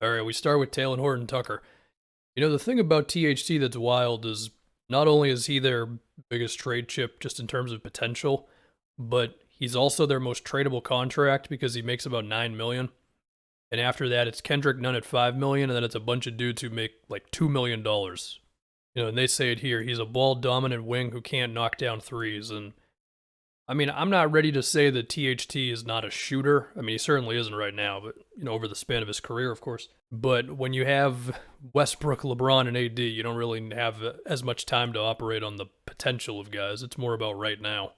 All right, we start with Talen Horton Tucker. You know, the thing about THT that's wild is not only is he their biggest trade chip just in terms of potential, but he's also their most tradable contract because he makes about $9 million. And after that, it's Kendrick Nunn at $5 million, and then it's a bunch of dudes who make like $2 million. You know, and they say it here, he's a ball-dominant wing who can't knock down threes. And I mean, I'm not ready to say that THT is not a shooter. I mean, he certainly isn't right now, but, you know, over the span of his career, of course. But when you have Westbrook, LeBron, and AD, you don't really have as much time to operate on the potential of guys. It's more about right now.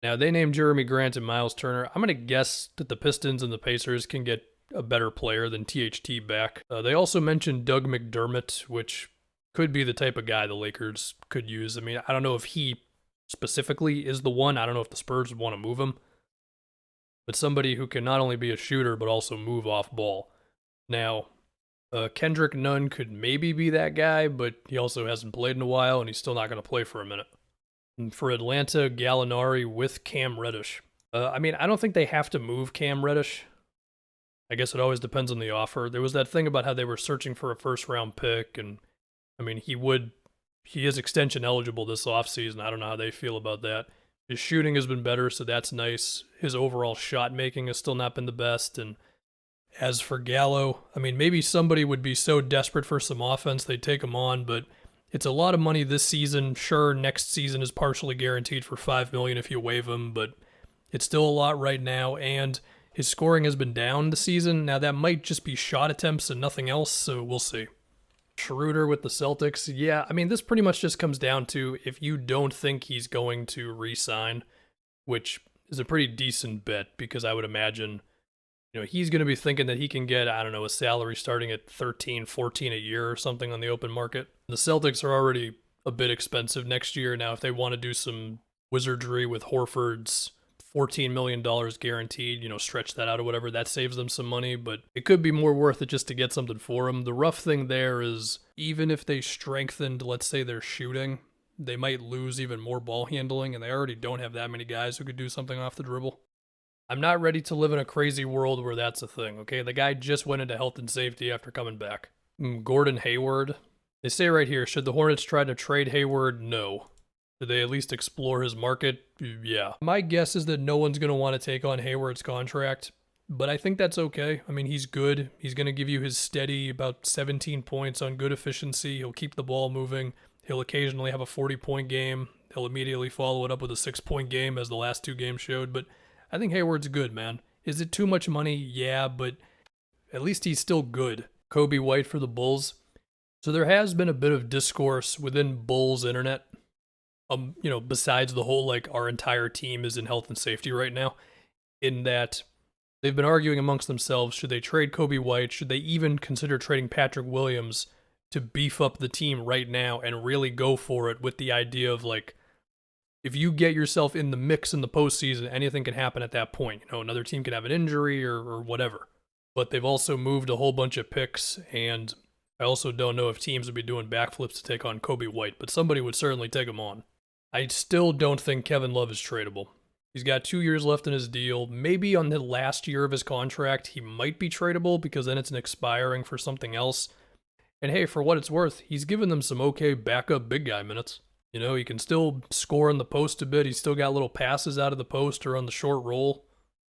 Now, they named Jeremy Grant and Myles Turner. I'm going to guess that the Pistons and the Pacers can get a better player than THT back. They also mentioned Doug McDermott, which could be the type of guy the Lakers could use. I mean, I don't know if he specifically is the one. I don't know if the Spurs would want to move him. But somebody who can not only be a shooter, but also move off ball. Now, Kendrick Nunn could maybe be that guy, but he also hasn't played in a while, and he's still not going to play for a minute. And for Atlanta, Gallinari with Cam Reddish. I mean, I don't think they have to move Cam Reddish. I guess it always depends on the offer. There was that thing about how they were searching for a first-round pick, and I mean, he is extension eligible this offseason. I don't know how they feel about that. His shooting has been better, so that's nice. His overall shot making has still not been the best. And as for Gallo, I mean, maybe somebody would be so desperate for some offense they'd take him on, but it's a lot of money this season. Sure, next season is partially guaranteed for $5 million if you waive him, but it's still a lot right now. And his scoring has been down this season. Now that might just be shot attempts and nothing else, so we'll see. Schroder with the Celtics. Yeah, I mean, this pretty much just comes down to if you don't think he's going to re-sign, which is a pretty decent bet because I would imagine, you know, he's going to be thinking that he can get, I don't know, a salary starting at 13, 14 a year or something on the open market. The Celtics are already a bit expensive next year. Now, if they want to do some wizardry with Horford's $14 million guaranteed, you know, stretch that out or whatever, that saves them some money, but it could be more worth it just to get something for him. The rough thing there is, even if they strengthened, let's say, their shooting, they might lose even more ball handling, and they already don't have that many guys who could do something off the dribble. I'm not ready to live in a crazy world where that's a thing, okay? The guy just went into health and safety after coming back. Gordon Hayward. They say right here, should the Hornets try to trade Hayward? No. Did they at least explore his market? Yeah. My guess is that no one's going to want to take on Hayward's contract, but I think that's okay. I mean, he's good. He's going to give you his steady about 17 points on good efficiency. He'll keep the ball moving. He'll occasionally have a 40-point game. He'll immediately follow it up with a 6-point game, as the last two games showed, but I think Hayward's good, man. Is it too much money? Yeah, but at least he's still good. Coby White for the Bulls. So there has been a bit of discourse within Bulls internet, you know, besides the whole, like, our entire team is in health and safety right now, in that they've been arguing amongst themselves, should they trade Coby White? Should they even consider trading Patrick Williams to beef up the team right now and really go for it with the idea of, like, if you get yourself in the mix in the postseason, anything can happen at that point. You know, another team can have an injury or whatever. But they've also moved a whole bunch of picks, and I also don't know if teams would be doing backflips to take on Coby White, but somebody would certainly take him on. I still don't think Kevin Love is tradable. He's got 2 years left in his deal. Maybe on the last year of his contract, he might be tradable because then it's an expiring for something else. And hey, for what it's worth, he's given them some okay backup big guy minutes. You know, he can still score in the post a bit. He's still got little passes out of the post or on the short roll.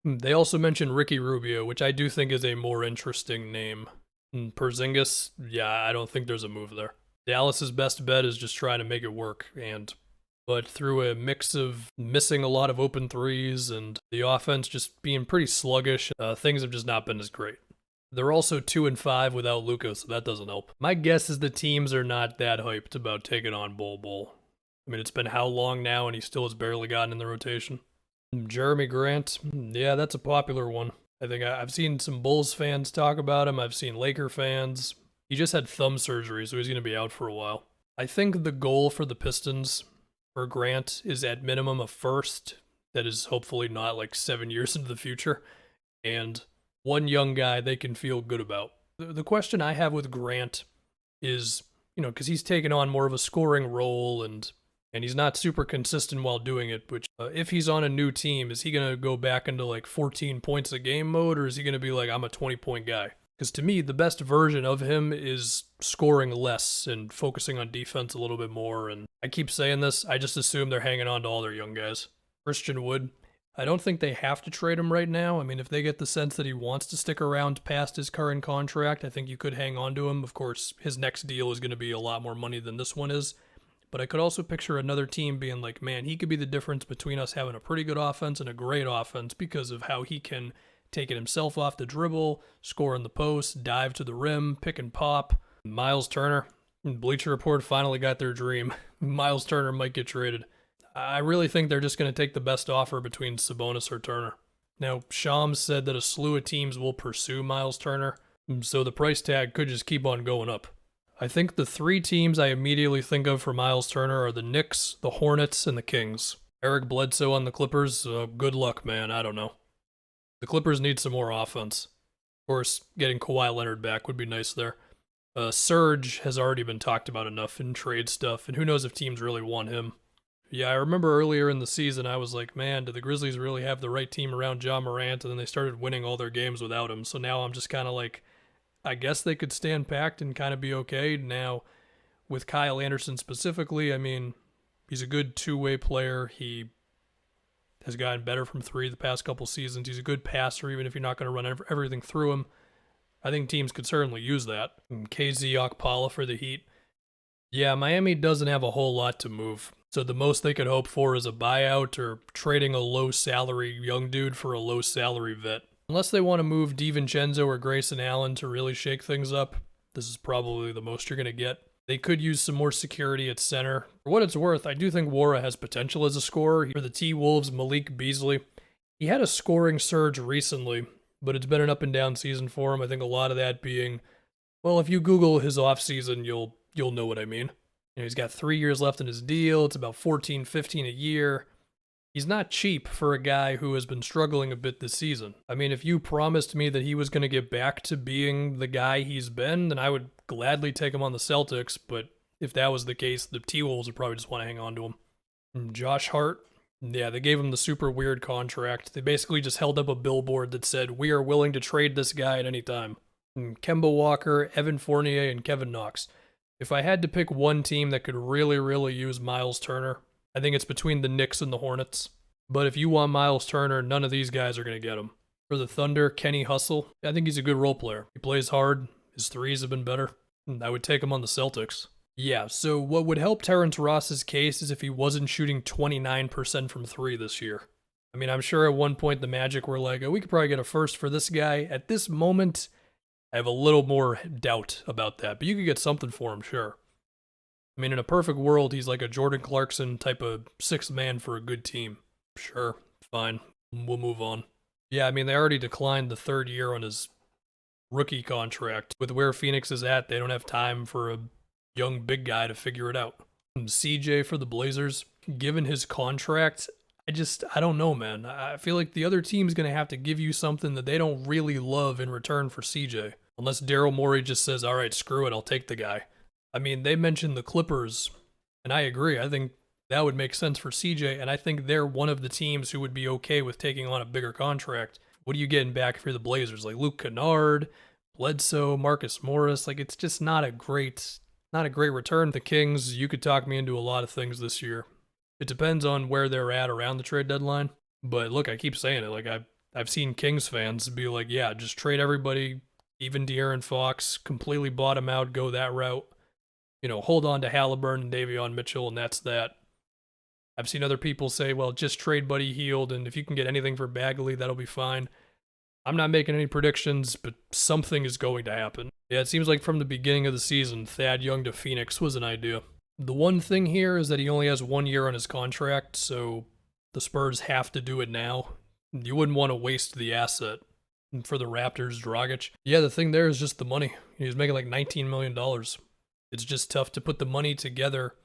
They also mentioned Ricky Rubio, which I do think is a more interesting name. Porzingis, yeah, I don't think there's a move there. Dallas's best bet is just trying to make it work, but through a mix of missing a lot of open threes and the offense just being pretty sluggish, things have just not been as great. They're also 2-5 without Luka, so that doesn't help. My guess is the teams are not that hyped about taking on Bol. I mean, it's been how long now, and he still has barely gotten in the rotation. Jeremy Grant, yeah, that's a popular one. I think I've seen some Bulls fans talk about him. I've seen Laker fans. He just had thumb surgery, so he's going to be out for a while. I think the goal for the Pistons for Grant is at minimum a first that is hopefully not like 7 years into the future, and one young guy they can feel good about. The question I have with Grant is, you know, because he's taken on more of a scoring role and he's not super consistent while doing it, which if he's on a new team, is he going to go back into like 14 points a game mode, or is he going to be like, I'm a 20-point guy? Because to me, the best version of him is scoring less and focusing on defense a little bit more. And I keep saying this, I just assume they're hanging on to all their young guys. Christian Wood, I don't think they have to trade him right now. I mean, if they get the sense that he wants to stick around past his current contract, I think you could hang on to him. Of course, his next deal is going to be a lot more money than this one is. But I could also picture another team being like, man, he could be the difference between us having a pretty good offense and a great offense because of how he can take it himself off the dribble, score in the post, dive to the rim, pick and pop. Myles Turner, Bleacher Report finally got their dream. Myles Turner might get traded. I really think they're just going to take the best offer between Sabonis or Turner. Now, Shams said that a slew of teams will pursue Myles Turner, so the price tag could just keep on going up. I think the three teams I immediately think of for Myles Turner are the Knicks, the Hornets, and the Kings. Eric Bledsoe on the Clippers, good luck, man, I don't know. The Clippers need some more offense. Of course, getting Kawhi Leonard back would be nice there. Serge has already been talked about enough in trade stuff, and who knows if teams really want him. Yeah, I remember earlier in the season, I was like, man, do the Grizzlies really have the right team around Ja Morant? And then they started winning all their games without him. So now I'm just kind of like, I guess they could stand packed and kind of be okay. Now, with Kyle Anderson specifically, I mean, he's a good two-way player. He has gotten better from three the past couple seasons. He's a good passer, even if you're not going to run everything through him. I think teams could certainly use that. And KZ Okpala for the Heat. Yeah, Miami doesn't have a whole lot to move. So the most they could hope for is a buyout or trading a low-salary young dude for a low-salary vet. Unless they want to move DiVincenzo or Grayson Allen to really shake things up, this is probably the most you're going to get. They could use some more security at center. For what it's worth, I do think Nwora has potential as a scorer. For the T-Wolves, Malik Beasley, he had a scoring surge recently, but it's been an up-and-down season for him. I think a lot of that being, well, if you Google his offseason, you'll know what I mean. You know, he's got 3 years left in his deal. It's about 14, 15 a year. He's not cheap for a guy who has been struggling a bit this season. I mean, if you promised me that he was going to get back to being the guy he's been, then I would gladly take him on the Celtics. But if that was the case, the T-Wolves would probably just want to hang on to him. And Josh Hart, yeah, they gave him the super weird contract. They basically just held up a billboard that said, we are willing to trade this guy at any time. And Kemba Walker, Evan Fournier, and Kevin Knox. If I had to pick one team that could really, really use Myles Turner, I think it's between the Knicks and the Hornets. But if you want Myles Turner, none of these guys are going to get him. For the Thunder, Kenny Hustle, I think he's a good role player. He plays hard. His threes have been better. I would take him on the Celtics. Yeah, so what would help Terrence Ross's case is if he wasn't shooting 29% from three this year. I mean, I'm sure at one point the Magic were like, oh, we could probably get a first for this guy. At this moment, I have a little more doubt about that, but you could get something for him, sure. I mean, in a perfect world, he's like a Jordan Clarkson type of sixth man for a good team. Sure, fine, we'll move on. Yeah, I mean, they already declined the third year on his rookie contract. With where Phoenix is at, they don't have time for a young big guy to figure it out. And CJ for the Blazers, given his contract, I don't know, man. I feel like the other team's going to have to give you something that they don't really love in return for CJ. Unless Daryl Morey just says, all right, screw it, I'll take the guy. I mean, they mentioned the Clippers, and I agree. I think that would make sense for CJ, and I think they're one of the teams who would be okay with taking on a bigger contract. What are you getting back for the Blazers? Like Luke Kennard, Bledsoe, Marcus Morris? Like, it's just not a great return. The Kings, you could talk me into a lot of things this year. It depends on where they're at around the trade deadline. But look, I keep saying it. Like I've seen Kings fans be like, yeah, just trade everybody, even De'Aaron Fox, completely bottom out, go that route. You know, hold on to Halliburton and Davion Mitchell, and that's that. I've seen other people say, well, just trade Buddy Hield, and if you can get anything for Bagley, that'll be fine. I'm not making any predictions, but something is going to happen. Yeah, it seems like from the beginning of the season, Thad Young to Phoenix was an idea. The one thing here is that he only has 1 year on his contract, so the Spurs have to do it now. You wouldn't want to waste the asset. And for the Raptors, Dragic. Yeah, the thing there is just the money. He's making like $19 million. It's just tough to put the money together.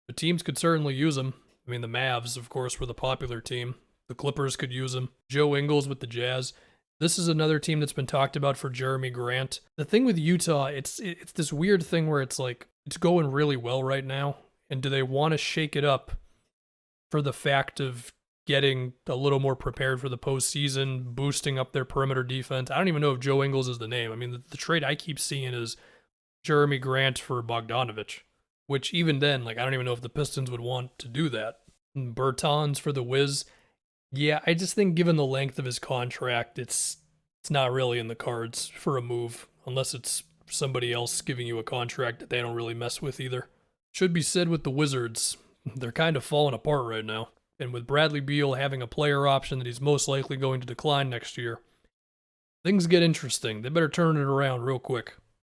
The teams could certainly use him. I mean, the Mavs, of course, were the popular team. The Clippers could use him. Joe Ingles with the Jazz. This is another team that's been talked about for Jeremy Grant. The thing with Utah, it's this weird thing where it's like, it's going really well right now. And do they want to shake it up for the fact of getting a little more prepared for the postseason, boosting up their perimeter defense. I don't even know if Joe Ingles is the name. I mean, the trade I keep seeing is Jeremy Grant for Bogdanovich, which even then, like, I don't even know if the Pistons would want to do that. Bertans for the Wiz. Yeah, I just think given the length of his contract, it's not really in the cards for a move, unless it's somebody else giving you a contract that they don't really mess with either. Should be said with the Wizards, they're kind of falling apart right now. And with Bradley Beal having a player option that he's most likely going to decline next year, things get interesting. They better turn it around real quick.